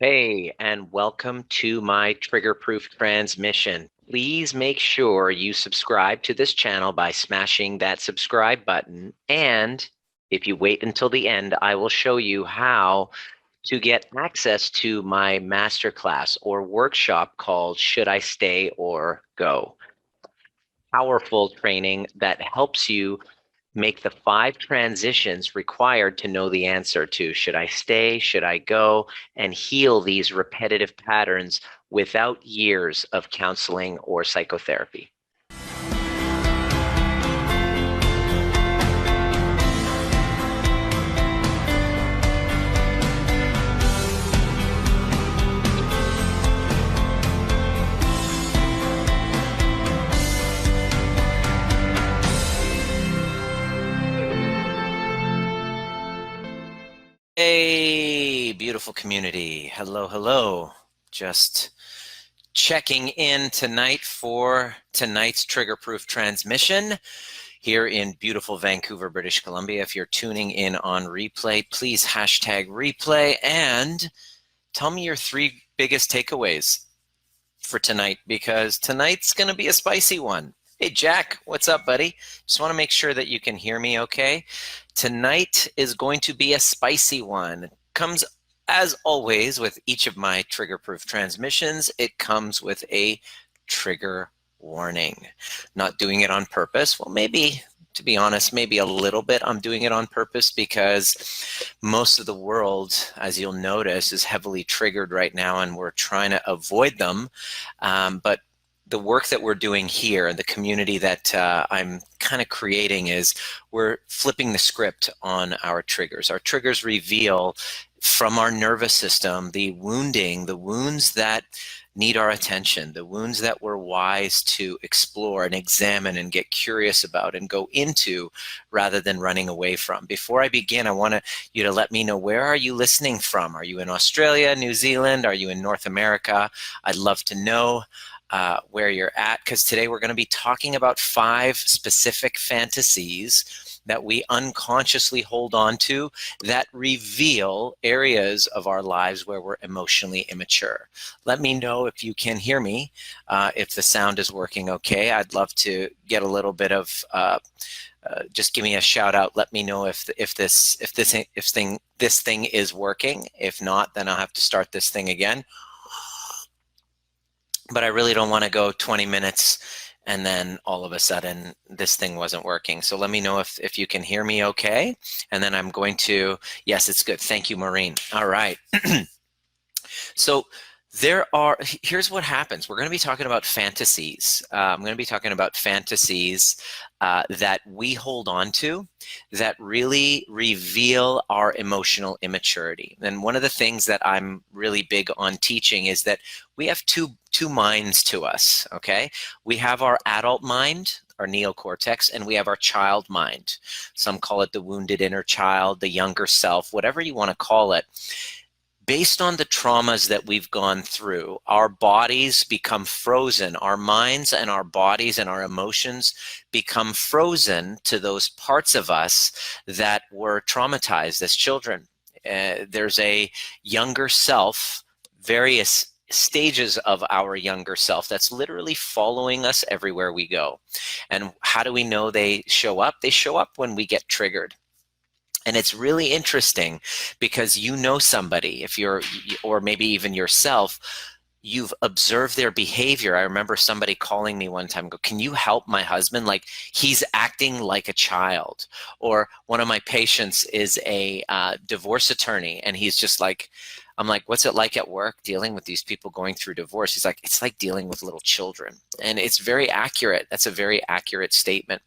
Hey, and welcome to my trigger-proof transmission. Please make sure you subscribe to this channel by smashing that subscribe button. And if you wait until the end, I will show you how to get access to my masterclass or workshop called Should I Stay or Go? Powerful training that helps you make the 5 transitions required to know the answer to should I stay, should I go, and heal these repetitive patterns without years of counseling or psychotherapy. Hey, beautiful community. Hello, hello. Just checking in tonight for tonight's trigger-proof transmission here in beautiful Vancouver, British Columbia. If you're tuning in on replay, please hashtag replay and tell me your 3 biggest takeaways for tonight, because tonight's going to be a spicy one. Hey, Jack, what's up, buddy? Just want to make sure that you can hear me okay. Tonight is going to be a spicy one. It comes, as always, with each of my trigger-proof transmissions. It comes with a trigger warning. Not doing it on purpose. Well, maybe, to be honest, maybe a little bit I'm doing it on purpose, because most of the world, as you'll notice, is heavily triggered right now, and we're trying to avoid them. But the work that we're doing here and the community that I'm kind of creating is we're flipping the script on our triggers. Our triggers reveal from our nervous system the wounds that need our attention, the wounds that we're wise to explore and examine and get curious about and go into rather than running away from. Before I begin, I want you to let me know, where are you listening from? Are you in Australia, New Zealand? Are you in North America? I'd love to know where you're at, because today we're going to be talking about 5 specific fantasies that we unconsciously hold on to that reveal areas of our lives where we're emotionally immature. Let me know if you can hear me, if the sound is working okay. I'd love to get a little bit of just give me a shout out. Let me know if this thing is working. If not, then I'll have to start this thing again. But I really don't want to go 20 minutes and then all of a sudden this thing wasn't working. So let me know if you can hear me okay. And then I'm going to, yes, it's good. Thank you, Maureen. All right. So here's what happens. We're going to be talking about fantasies. I'm going to be talking about fantasies that we hold on to that really reveal our emotional immaturity. And one of the things that I'm really big on teaching is that we have two minds to us, okay? We have our adult mind, our neocortex, and we have our child mind. Some call it the wounded inner child, the younger self, whatever you want to call it. Based on the traumas that we've gone through, our bodies become frozen. Our minds and our bodies and our emotions become frozen to those parts of us that were traumatized as children. There's a younger self, various stages of our younger self that's literally following us everywhere we go. And how do we know they show up? They show up when we get triggered. And it's really interesting because you know somebody, or maybe even yourself, you've observed their behavior. I remember somebody calling me one time, can you help my husband? Like, he's acting like a child. Or one of my patients is a divorce attorney, and he's just like, I'm like, what's it like at work dealing with these people going through divorce? He's like, it's like dealing with little children. And it's very accurate. That's a very accurate statement.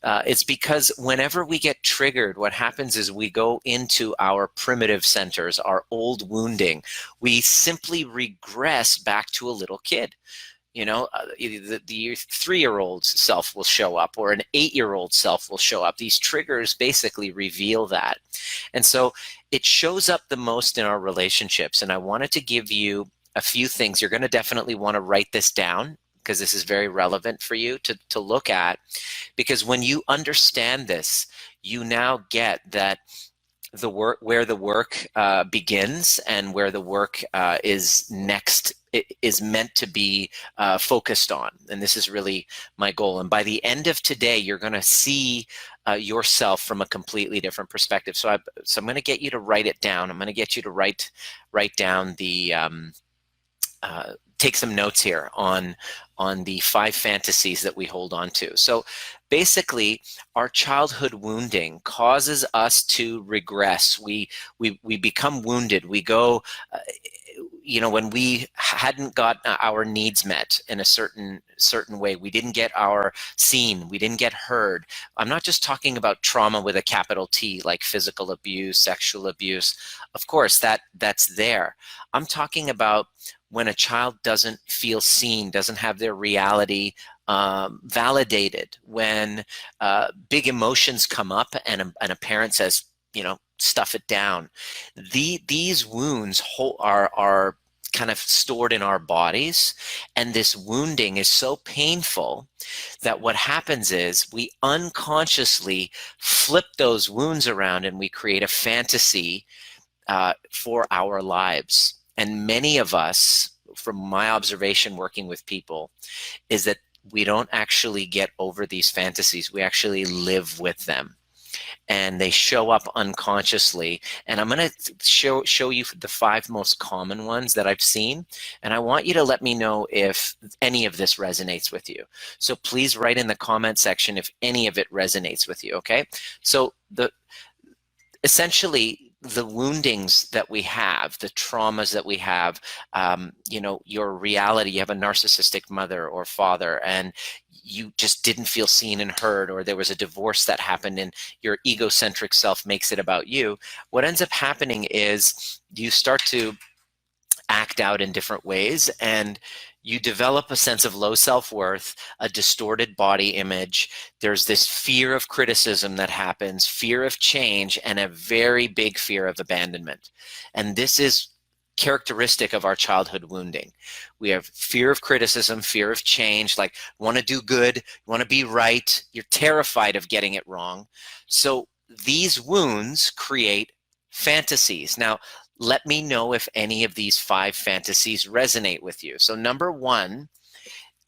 It's because whenever we get triggered, what happens is we go into our primitive centers, our old wounding. We simply regress back to a little kid. You know, the 3-year-old self will show up, or an 8-year-old self will show up. These triggers basically reveal that. And so it shows up the most in our relationships. And I wanted to give you a few things. You're going to definitely want to write this down, because this is very relevant for you to look at. Because when you understand this, you now get that the work, where the work begins, and where the work is next, it is meant to be focused on. And this is really my goal. And by the end of today, you're going to see yourself from a completely different perspective. So I'm going to get you to write it down. I'm going to get you to write down the take some notes here on the 5 fantasies that we hold on to. So basically, our childhood wounding causes us to regress. We become wounded. We go, when we hadn't got our needs met in a certain way, we didn't get our seen, we didn't get heard. I'm not just talking about trauma with a capital T, like physical abuse, sexual abuse. Of course, that's there. I'm talking about when a child doesn't feel seen, doesn't have their reality validated, when big emotions come up and a parent says, stuff it down. These wounds are kind of stored in our bodies, and this wounding is so painful that what happens is we unconsciously flip those wounds around and we create a fantasy for our lives. And many of us, from my observation working with people, is that we don't actually get over these fantasies. We actually live with them, and they show up unconsciously. And I'm going to show you the 5 most common ones that I've seen, and I want you to let me know if any of this resonates with you. So please write in the comment section if any of it resonates with you, okay? So essentially, the woundings that we have, the traumas that we have, your reality, you have a narcissistic mother or father, and you just didn't feel seen and heard, or there was a divorce that happened and your egocentric self makes it about you. What ends up happening is you start to act out in different ways, and you develop a sense of low self-worth, a distorted body image. There's this fear of criticism that happens, fear of change, and a very big fear of abandonment. And this is characteristic of our childhood wounding. We have fear of criticism, fear of change, like want to do good, want to be right, you're terrified of getting it wrong. So these wounds create fantasies. Now, let me know if any of these 5 fantasies resonate with you. So number 1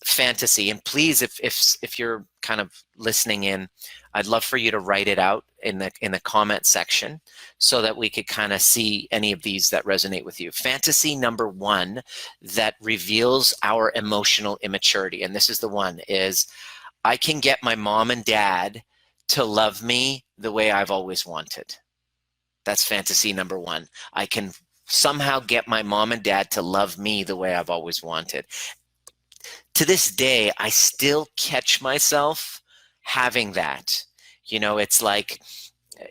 fantasy, and please, if you're kind of listening in, I'd love for you to write it out in the comment section so that we could kind of see any of these that resonate with you. Fantasy number 1 that reveals our emotional immaturity, and this is the one, is I can get my mom and dad to love me the way I've always wanted. That's fantasy number 1. I can somehow get my mom and dad to love me the way I've always wanted. To this day, I still catch myself having that. It's like,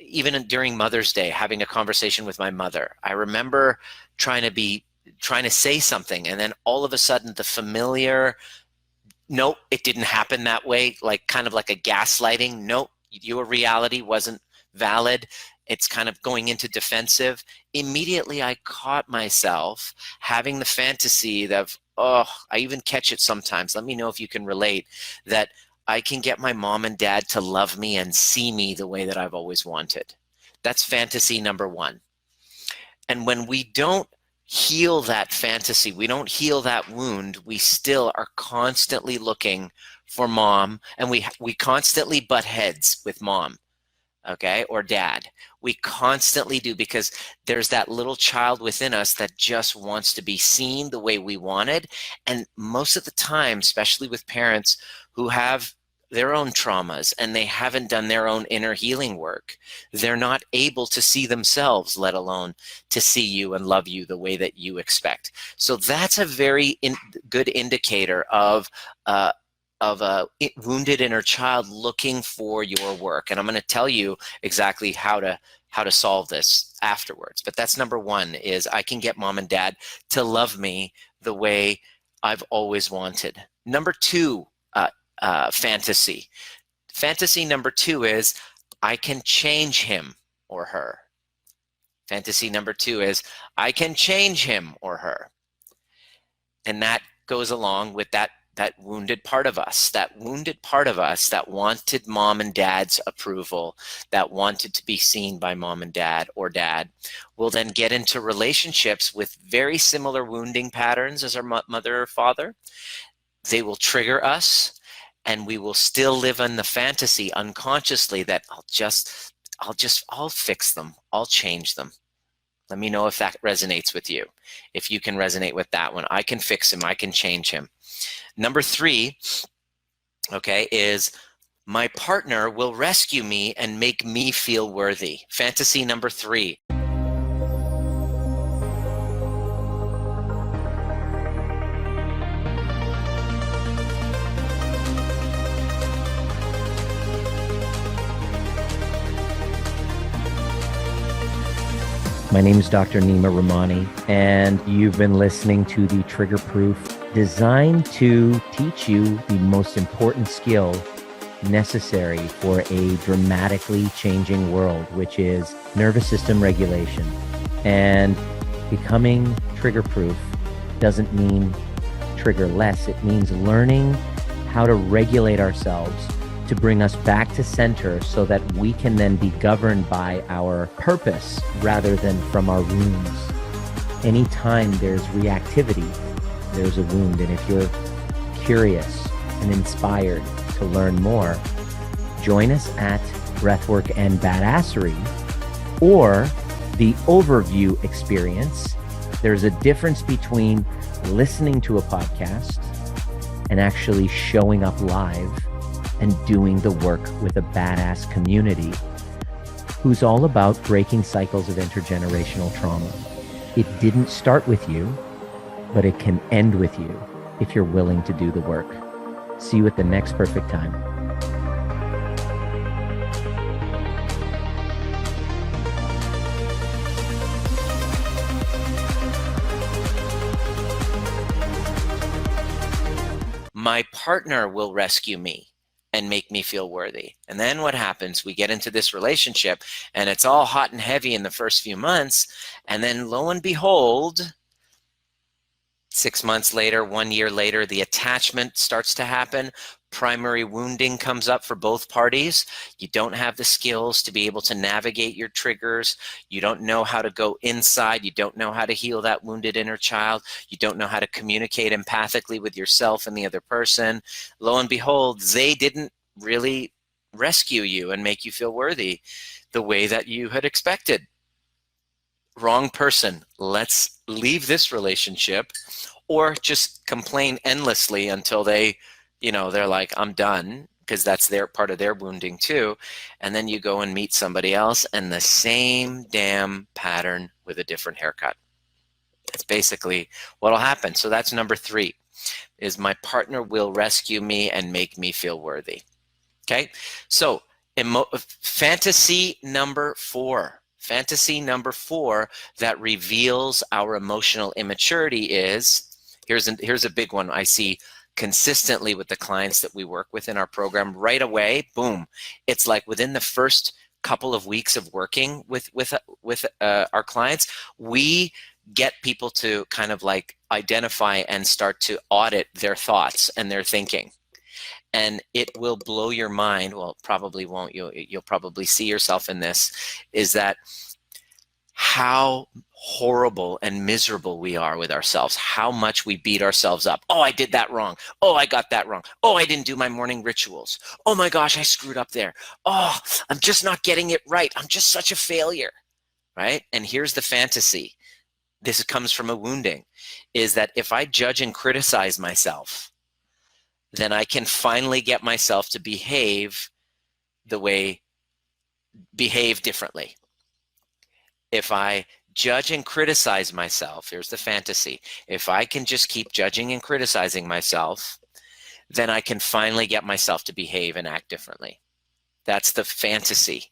even during Mother's Day, having a conversation with my mother, I remember trying to say something, and then all of a sudden the familiar, nope, it didn't happen that way, like kind of like a gaslighting, nope, your reality wasn't valid. It's kind of going into defensive. Immediately, I caught myself having the fantasy of, I even catch it sometimes. Let me know if you can relate, that I can get my mom and dad to love me and see me the way that I've always wanted. That's fantasy number 1. And when we don't heal that fantasy, we don't heal that wound, we still are constantly looking for mom, and we constantly butt heads with mom, okay, or dad. We constantly do, because there's that little child within us that just wants to be seen the way we wanted. And most of the time, especially with parents who have their own traumas and they haven't done their own inner healing work, they're not able to see themselves, let alone to see you and love you the way that you expect. So that's a very good indicator of a wounded inner child looking for your work. And I'm going to tell you exactly how to solve this afterwards. But that's number 1, is I can get mom and dad to love me the way I've always wanted. Number 2, fantasy. Fantasy number 2 is I can change him or her. Fantasy number 2 is I can change him or her. And that goes along with that that wounded part of us, that wanted mom and dad's approval, that wanted to be seen by mom and dad, or dad, will then get into relationships with very similar wounding patterns as our mother or father. They will trigger us, and we will still live in the fantasy unconsciously that I'll fix them. I'll change them. Let me know if that resonates with you. If you can resonate with that one, I can fix him. I can change him. Number 3, okay, is my partner will rescue me and make me feel worthy. Fantasy number 3. My name is Dr. Nima Rahmany, and you've been listening to the Trigger Proof, designed to teach you the most important skill necessary for a dramatically changing world, which is nervous system regulation. And becoming trigger proof doesn't mean trigger less. It means learning how to regulate ourselves to bring us back to center so that we can then be governed by our purpose rather than from our wounds. Anytime there's reactivity, there's a wound. And if you're curious and inspired to learn more, join us at Breathwork and Badassery or the overview experience. There's a difference between listening to a podcast and actually showing up live and doing the work with a badass community who's all about breaking cycles of intergenerational trauma. It didn't start with you, but it can end with you if you're willing to do the work. See you at the next perfect time. My partner will rescue me and make me feel worthy. And then what happens? We get into this relationship and it's all hot and heavy in the first few months. And then lo and behold, 6 months later, 1 year later, the attachment starts to happen. Primary wounding comes up for both parties. You don't have the skills to be able to navigate your triggers. You don't know how to go inside. You don't know how to heal that wounded inner child. You don't know how to communicate empathically with yourself and the other person. Lo and behold, they didn't really rescue you and make you feel worthy the way that you had expected. Wrong person. Let's leave this relationship, or just complain endlessly until they're like, I'm done, because that's their part of their wounding too. And then you go and meet somebody else and the same damn pattern with a different haircut. That's basically what'll happen. So that's number 3, is my partner will rescue me and make me feel worthy. Okay. So fantasy number 4. Fantasy number 4 that reveals our emotional immaturity is, here's a big one I see consistently with the clients that we work with in our program right away. Boom. It's like within the first couple of weeks of working with our clients, we get people to kind of like identify and start to audit their thoughts and their thinking. And it will blow your mind. Well, probably won't. You'll probably see yourself in this, is that how horrible and miserable we are with ourselves, how much we beat ourselves up. Oh, I did that wrong. Oh, I got that wrong. Oh, I didn't do my morning rituals. Oh my gosh, I screwed up there. Oh, I'm just not getting it right. I'm just such a failure, right? And here's the fantasy. This comes from a wounding, is that if I judge and criticize myself, then I can finally get myself to behave differently. If I judge and criticize myself, here's the fantasy. If I can just keep judging and criticizing myself, then I can finally get myself to behave and act differently. That's the fantasy.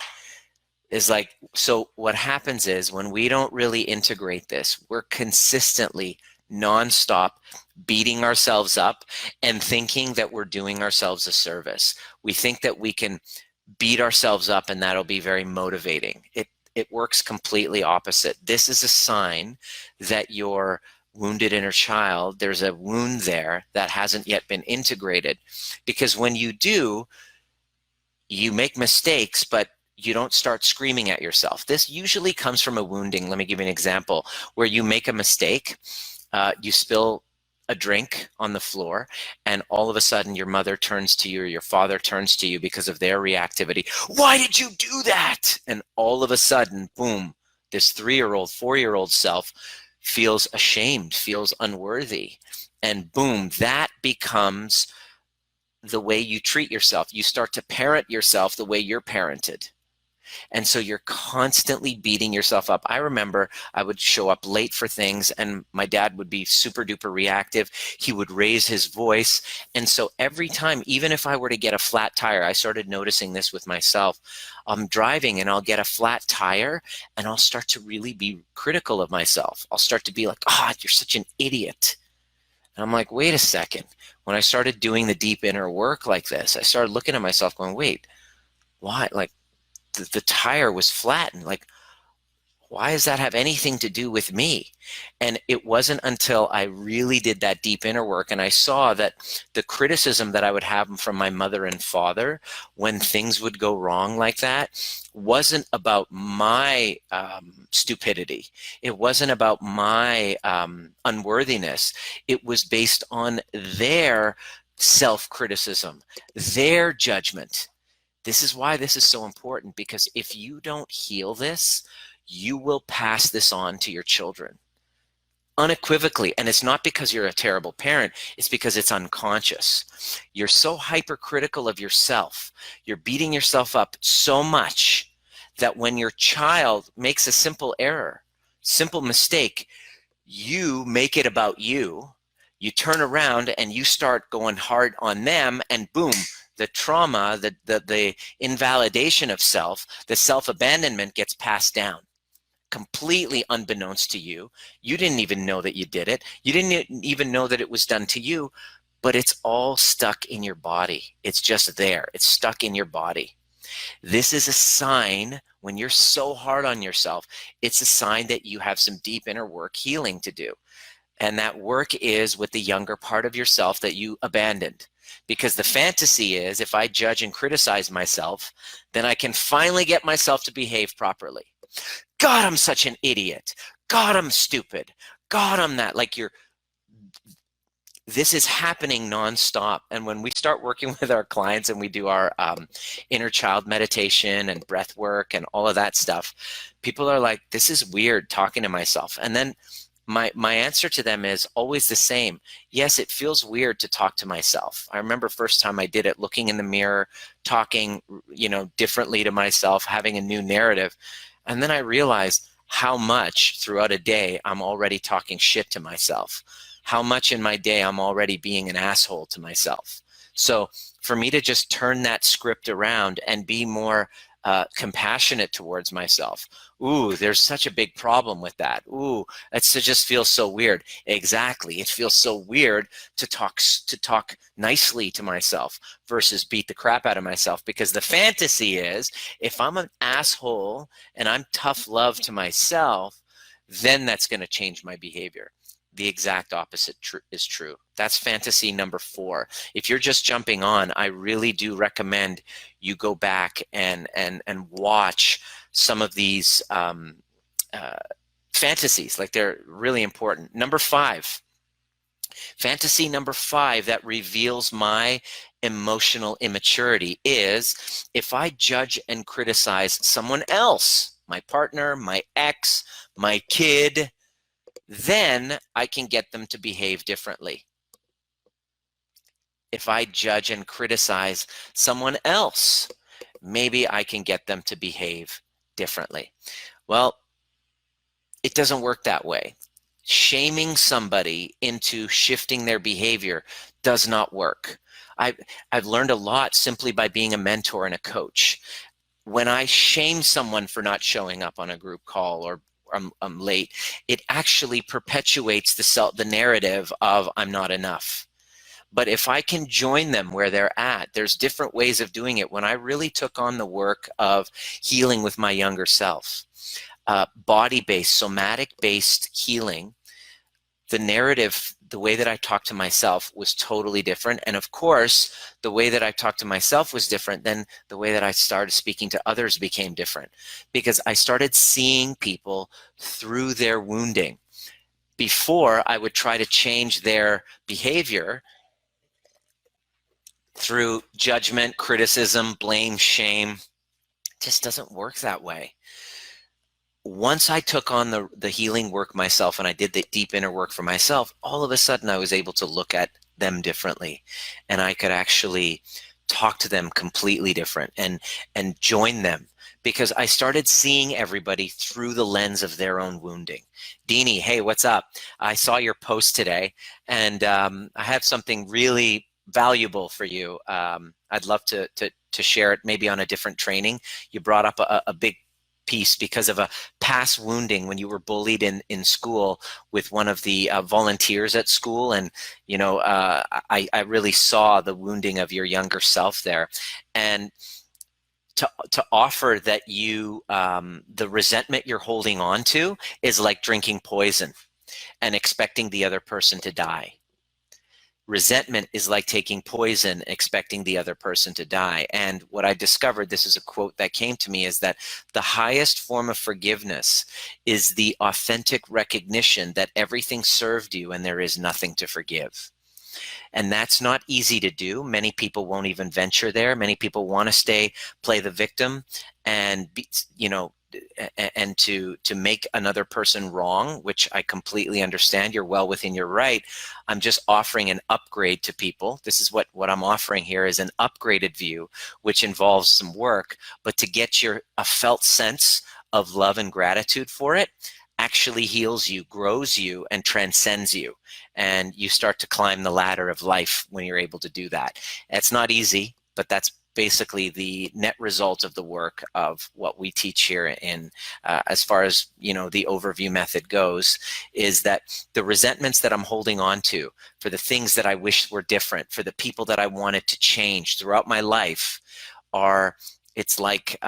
Is like, so what happens is when we don't really integrate this, we're consistently nonstop beating ourselves up and thinking that we're doing ourselves a service. We think that we can beat ourselves up and that'll be very motivating. It works completely opposite. This is a sign that you're wounded inner child, there's a wound there that hasn't yet been integrated. Because when you do, you make mistakes, but you don't start screaming at yourself. This usually comes from a wounding. Let me give you an example where you make a mistake, you spill a drink on the floor, and all of a sudden your mother turns to you or your father turns to you because of their reactivity. Why did you do that? And all of a sudden, boom, this 3-year-old, 4-year-old self feels ashamed, feels unworthy. And boom, that becomes the way you treat yourself. You start to parent yourself the way you're parented. And so you're constantly beating yourself up. I remember I would show up late for things and my dad would be super duper reactive. He would raise his voice. And so every time, even if I were to get a flat tire, I started noticing this with myself. I'm driving and I'll get a flat tire and I'll start to really be critical of myself. I'll start to be like, you're such an idiot. And I'm like, wait a second. When I started doing the deep inner work like this, I started looking at myself going, wait, why? Like the tire was flat, and like, why does that have anything to do with me? And it wasn't until I really did that deep inner work and I saw that the criticism that I would have from my mother and father when things would go wrong like that wasn't about my stupidity. It wasn't about my unworthiness. It was based on their self-criticism, their judgment. This is why this is so important, because if you don't heal this, you will pass this on to your children unequivocally. And it's not because you're a terrible parent, it's because it's unconscious. You're so hypercritical of yourself. You're beating yourself up so much that when your child makes a simple error, simple mistake, you make it about you. You turn around and you start going hard on them, and boom, the trauma, the invalidation of self, the self-abandonment gets passed down. Completely unbeknownst to you. You didn't even know that you did it. You didn't even know that it was done to you, but it's all stuck in your body. It's just there. It's stuck in your body. This is a sign when you're so hard on yourself. It's a sign that you have some deep inner work healing to do. And that work is with the younger part of yourself that you abandoned. Because the fantasy is, if I judge and criticize myself, then I can finally get myself to behave properly. God, I'm such an idiot. God, I'm stupid. God, I'm that. Like this is happening nonstop. And when we start working with our clients and we do our inner child meditation and breath work and all of that stuff, people are like, this is weird talking to myself. And then my answer to them is always the same. Yes, it feels weird to talk to myself. I remember first time I did it, looking in the mirror, talking, differently to myself, having a new narrative. And then I realized how much throughout a day I'm already talking shit to myself. How much in my day I'm already being an asshole to myself. So for me to just turn that script around and be more compassionate towards myself. Ooh, there's such a big problem with that. Ooh, it just feels so weird. Exactly. It feels so weird to talk nicely to myself versus beat the crap out of myself, because the fantasy is, if I'm an asshole and I'm tough love to myself, then that's going to change my behavior. The exact opposite is true. That's fantasy number 4. If you're just jumping on, I really do recommend you go back and watch some of these fantasies. Like, they're really important. Number 5, fantasy number 5 that reveals my emotional immaturity is if I judge and criticize someone else, my partner, my ex, my kid, then I can get them to behave differently. If I judge and criticize someone else, maybe I can get them to behave differently. Well, it doesn't work that way. Shaming somebody into shifting their behavior does not work. I've learned a lot simply by being a mentor and a coach. When I shame someone for not showing up on a group call or I'm late, it actually perpetuates the narrative of I'm not enough. But if I can join them where they're at, there's different ways of doing it. When I really took on the work of healing with my younger self, body-based, somatic-based healing, the narrative, the way that I talked to myself was totally different. And of course, the way that I talked to myself was different. Then the way that I started speaking to others became different, because I started seeing people through their wounding. Before, I would try to change their behavior through judgment, criticism, blame, shame. It just doesn't work that way. Once I took on the healing work myself, and I did the deep inner work for myself, all of a sudden I was able to look at them differently, and I could actually talk to them completely different and join them, because I started seeing everybody through the lens of their own wounding. Deanie, hey, what's up? I saw your post today, and I have something really valuable for you. I'd love to share it maybe on a different training. You brought up a big piece because of a past wounding when you were bullied in school with one of the volunteers at school. And, you know, I really saw the wounding of your younger self there. And to offer that you, the resentment you're holding on to is like drinking poison and expecting the other person to die. Resentment is like taking poison, expecting the other person to die. And what I discovered, this is a quote that came to me, is that the highest form of forgiveness is the authentic recognition that everything served you and there is nothing to forgive. And that's not easy to do. Many people won't even venture there. Many people want to play the victim and be, you know, and to make another person wrong, which I completely understand. You're well within your right. I'm just offering an upgrade to people. This is what I'm offering here, is an upgraded view, which involves some work, but to get a felt sense of love and gratitude for it actually heals you, grows you, and transcends you. And you start to climb the ladder of life when you're able to do that. It's not easy, but that's basically the net result of the work of what we teach here in, as far as, you know, the overview method goes, is that the resentments that I'm holding on to for the things that I wish were different, for the people that I wanted to change throughout my life, it's like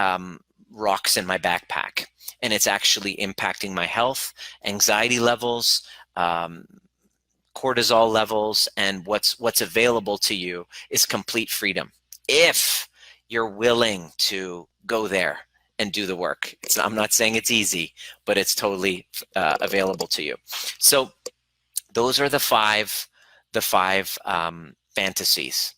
rocks in my backpack, and it's actually impacting my health, anxiety levels, cortisol levels, and what's available to you is complete freedom if you're willing to go there and do the work. I'm not saying it's easy, but it's totally available to you. So those are the five fantasies.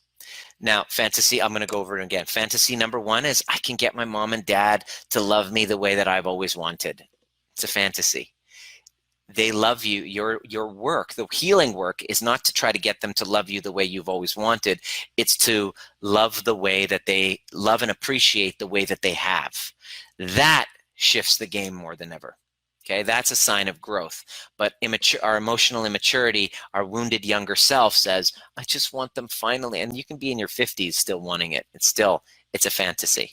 Now, fantasy, I'm going to go over it again. Fantasy number one is I can get my mom and dad to love me the way that I've always wanted. It's a fantasy. They love you. Your work, the healing work, is not to try to get them to love you the way you've always wanted. It's to love the way that they love and appreciate the way that they have. That shifts the game more than ever. Okay, that's a sign of growth. But our emotional immaturity, our wounded younger self says, I just want them finally. And you can be in your 50s still wanting it. It's a fantasy.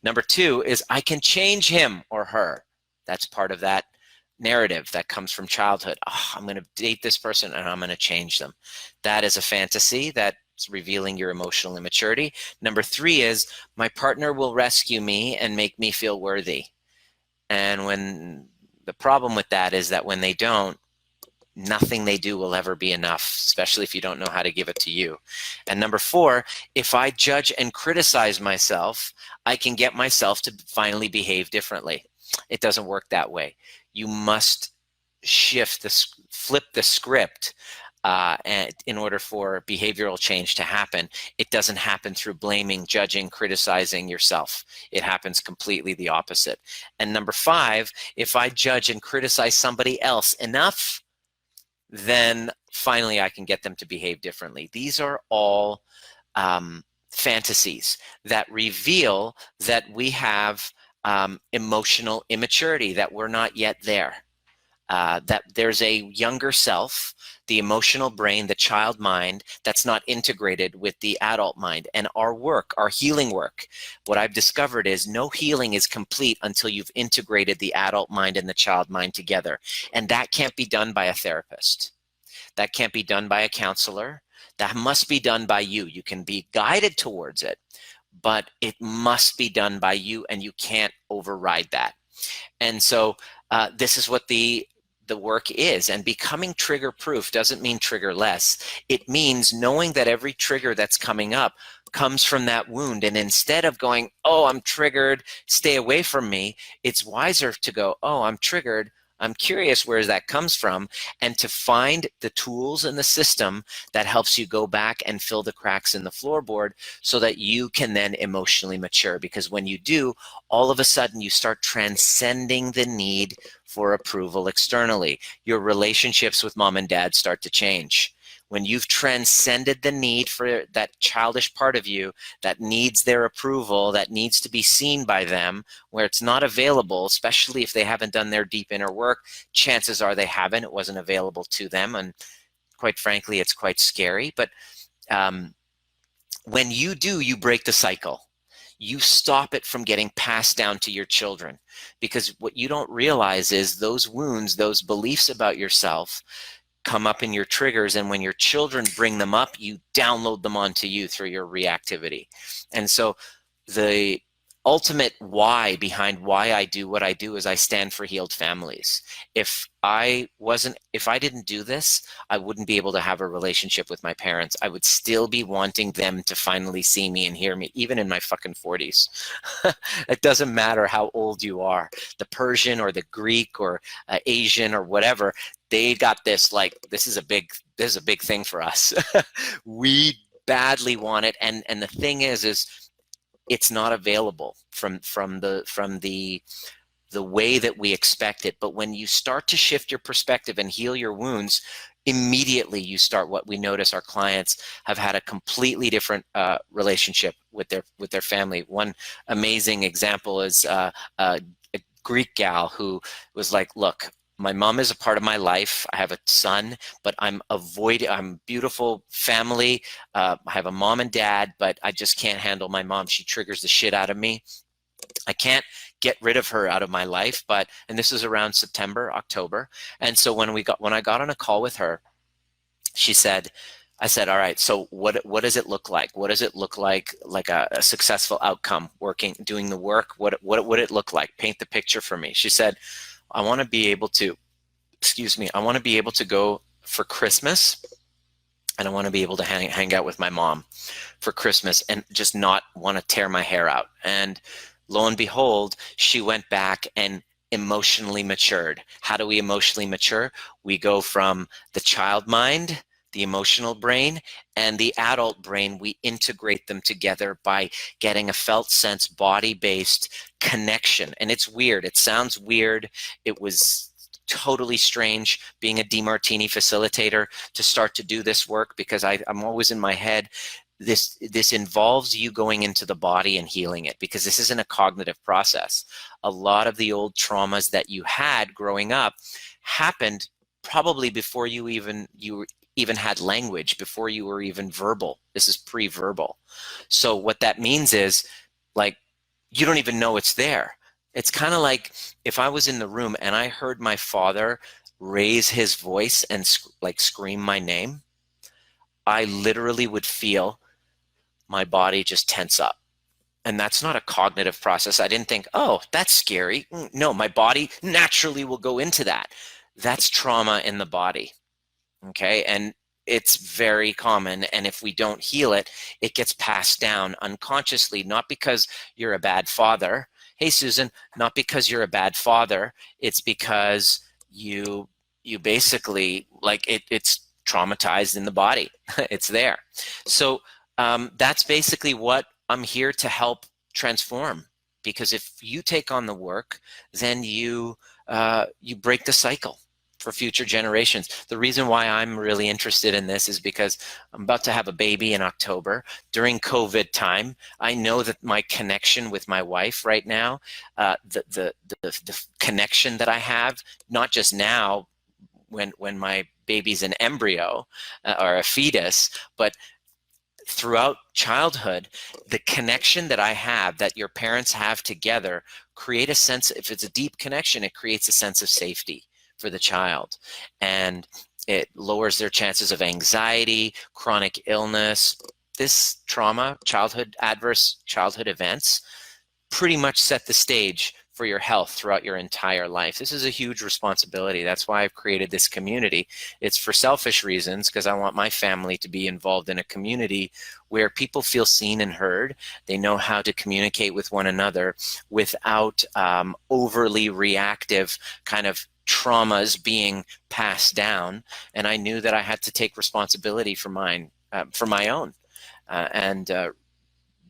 Number two is I can change him or her. That's part of that narrative that comes from childhood. Oh, I'm going to date this person and I'm going to change them. That is a fantasy that's revealing your emotional immaturity. Number three is my partner will rescue me and make me feel worthy. And when the problem with that is that when they don't, nothing they do will ever be enough, especially if you don't know how to give it to you. And number four, if I judge and criticize myself, I can get myself to finally behave differently. It doesn't work that way. You must flip the script and in order for behavioral change to happen. It doesn't happen through blaming, judging, criticizing yourself. It happens completely the opposite. And number five, if I judge and criticize somebody else enough, then finally I can get them to behave differently. These are all fantasies that reveal that we have emotional immaturity, that we're not yet there. That there's a younger self, the emotional brain, the child mind, that's not integrated with the adult mind. And our work, our healing work, what I've discovered is no healing is complete until you've integrated the adult mind and the child mind together. And that can't be done by a therapist. That can't be done by a counselor. That must be done by you. You can be guided towards it, but it must be done by you, and you can't override that. And so this is what the the work is. And becoming trigger proof doesn't mean trigger less. It means knowing that every trigger that's coming up comes from that wound. And instead of going, oh, I'm triggered, stay away from me, it's wiser to go, oh, I'm triggered, I'm curious where that comes from, and to find the tools in the system that helps you go back and fill the cracks in the floorboard so that you can then emotionally mature. Because when you do, all of a sudden you start transcending the need for approval externally. Your relationships with mom and dad start to change. When you've transcended the need for that childish part of you that needs their approval, that needs to be seen by them, where it's not available, especially if they haven't done their deep inner work, chances are they haven't, it wasn't available to them. And quite frankly, it's quite scary. But when you do, you break the cycle. You stop it from getting passed down to your children. Because what you don't realize is those wounds, those beliefs about yourself, come up in your triggers, and when your children bring them up, you download them onto you through your reactivity. And so the ultimate why behind why I do what I do is I stand for healed families. If I didn't do this, I wouldn't be able to have a relationship with my parents. I would still be wanting them to finally see me and hear me, even in my fucking 40s. It doesn't matter how old you are, the Persian or the Greek or Asian or whatever, they got this, like, this is a big thing for us. We badly want it. And the thing is it's not available from the way that we expect it. But when you start to shift your perspective and heal your wounds, immediately you start, what we notice, our clients have had a completely different relationship with their family. One amazing example is a Greek gal who was like, look, my mom is a part of my life. I have a son, but I'm beautiful family. I have a mom and dad, but I just can't handle my mom. She triggers the shit out of me. I can't get rid of her out of my life. And this is around September, October. And so when I got on a call with her, I said, all right, so what does it look like? What does it look like a successful outcome, doing the work? What would it look like? Paint the picture for me. She said, I want to be able to go for Christmas, and I want to be able to hang out with my mom for Christmas and just not want to tear my hair out. And lo and behold, she went back and emotionally matured. How do we emotionally mature? We go from the child mind, the emotional brain, and the adult brain. We integrate them together by getting a felt sense, body-based connection. And it's weird. It sounds weird. It was totally strange being a DeMartini facilitator to start to do this work, because I'm always in my head, this involves you going into the body and healing it, because this isn't a cognitive process. A lot of the old traumas that you had growing up happened probably before you even had language, before you were even verbal. This is pre-verbal. So what that means is, like, you don't even know it's there. It's kind of like if I was in the room and I heard my father raise his voice and scream my name, I literally would feel my body just tense up. And that's not a cognitive process. I didn't think, oh, that's scary. No, my body naturally will go into that. That's trauma in the body. Okay, and it's very common, and if we don't heal it, it gets passed down unconsciously, not because you're a bad father. Hey, Susan, not because you're a bad father, it's because you basically, like, it's traumatized in the body. It's there. So that's basically what I'm here to help transform, because if you take on the work, then you break the cycle for future generations. The reason why I'm really interested in this is because I'm about to have a baby in October. During COVID time, I know that my connection with my wife right now, the connection that I have, not just now when my baby's an embryo or a fetus, but throughout childhood, the connection that I have, that your parents have together, create a sense, if it's a deep connection, it creates a sense of safety for the child, and it lowers their chances of anxiety, chronic illness. This trauma, adverse childhood events, pretty much set the stage for your health throughout your entire life. This is a huge responsibility. That's why I've created this community. It's for selfish reasons, because I want my family to be involved in a community where people feel seen and heard. They know how to communicate with one another without overly reactive kind of traumas being passed down. And I knew that I had to take responsibility for mine, for my own.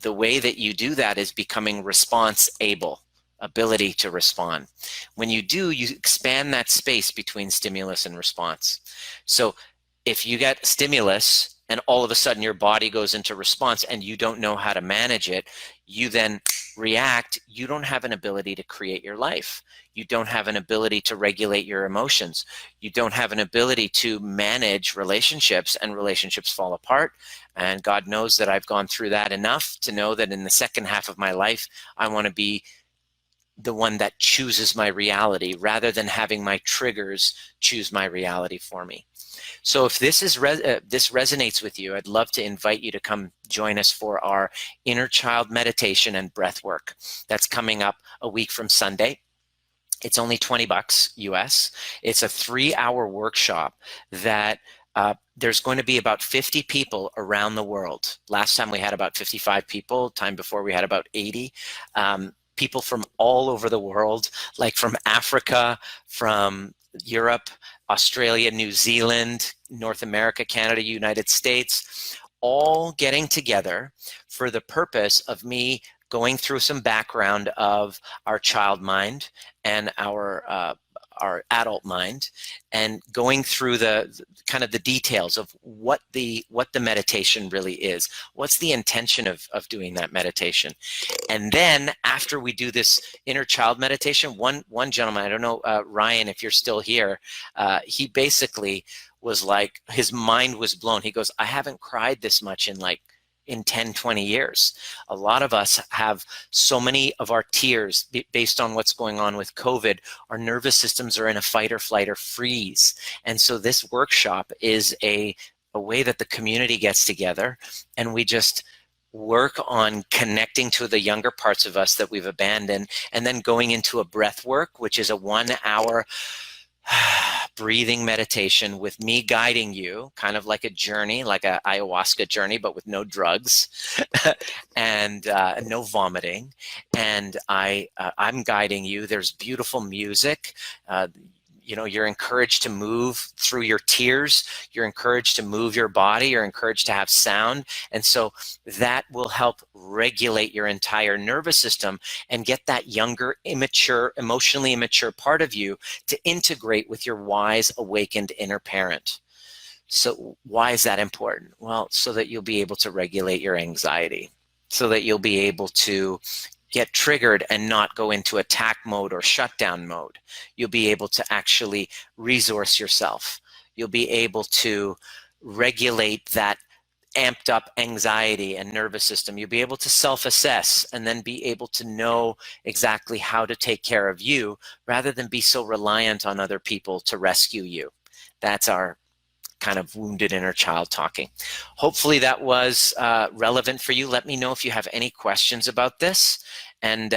The way that you do that is becoming response able, ability to respond. When you do, you expand that space between stimulus and response. So if you get stimulus and all of a sudden your body goes into response and you don't know how to manage it, you then react, you don't have an ability to create your life. You don't have an ability to regulate your emotions. You don't have an ability to manage relationships, and relationships fall apart. And God knows that I've gone through that enough to know that in the second half of my life, I want to be the one that chooses my reality rather than having my triggers choose my reality for me. So if this resonates with you, I'd love to invite you to come join us for our inner child meditation and breath work. That's coming up a week from Sunday. It's only $20 US. It's a 3-hour workshop that there's going to be about 50 people around the world. Last time we had about 55 people. Time before we had about 80. People from all over the world, like from Africa, from Europe, Australia, New Zealand, North America, Canada, United States, all getting together for the purpose of me going through some background of our child mind and our adult mind, and going through the kind of the details of what the meditation really is. What's the intention of doing that meditation? And then after we do this inner child meditation, one gentleman, I don't know, Ryan, if you're still here, he basically was like, his mind was blown. He goes, I haven't cried this much in 10, 20 years. A lot of us have so many of our tears based on what's going on with COVID. Our nervous systems are in a fight or flight or freeze. And so this workshop is a way that the community gets together, and we just work on connecting to the younger parts of us that we've abandoned, and then going into a breath work, which is a 1-hour breathing meditation with me guiding you, kind of like a journey, like a ayahuasca journey, but with no drugs and no vomiting. And I'm guiding you. There's beautiful music. You know, you're encouraged to move through your tears. You're encouraged to move your body. You're encouraged to have sound. And so that will help regulate your entire nervous system and get that younger, immature, emotionally immature part of you to integrate with your wise, awakened inner parent. So why is that important? Well, so that you'll be able to regulate your anxiety, so that you'll be able to get triggered and not go into attack mode or shutdown mode. You'll be able to actually resource yourself. You'll be able to regulate that amped up anxiety and nervous system. You'll be able to self-assess and then be able to know exactly how to take care of you rather than be so reliant on other people to rescue you. That's our kind of wounded inner child talking. Hopefully that was relevant for you. Let me know if you have any questions about this, and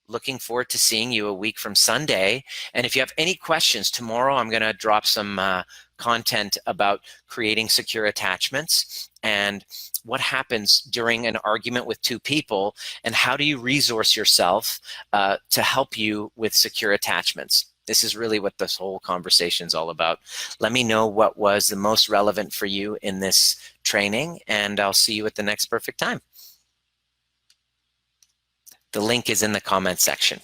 looking forward to seeing you a week from Sunday. And if you have any questions, tomorrow I'm going to drop some content about creating secure attachments and what happens during an argument with two people, and how do you resource yourself to help you with secure attachments. This is really what this whole conversation is all about. Let me know what was the most relevant for you in this training, and I'll see you at the next perfect time. The link is in the comment section.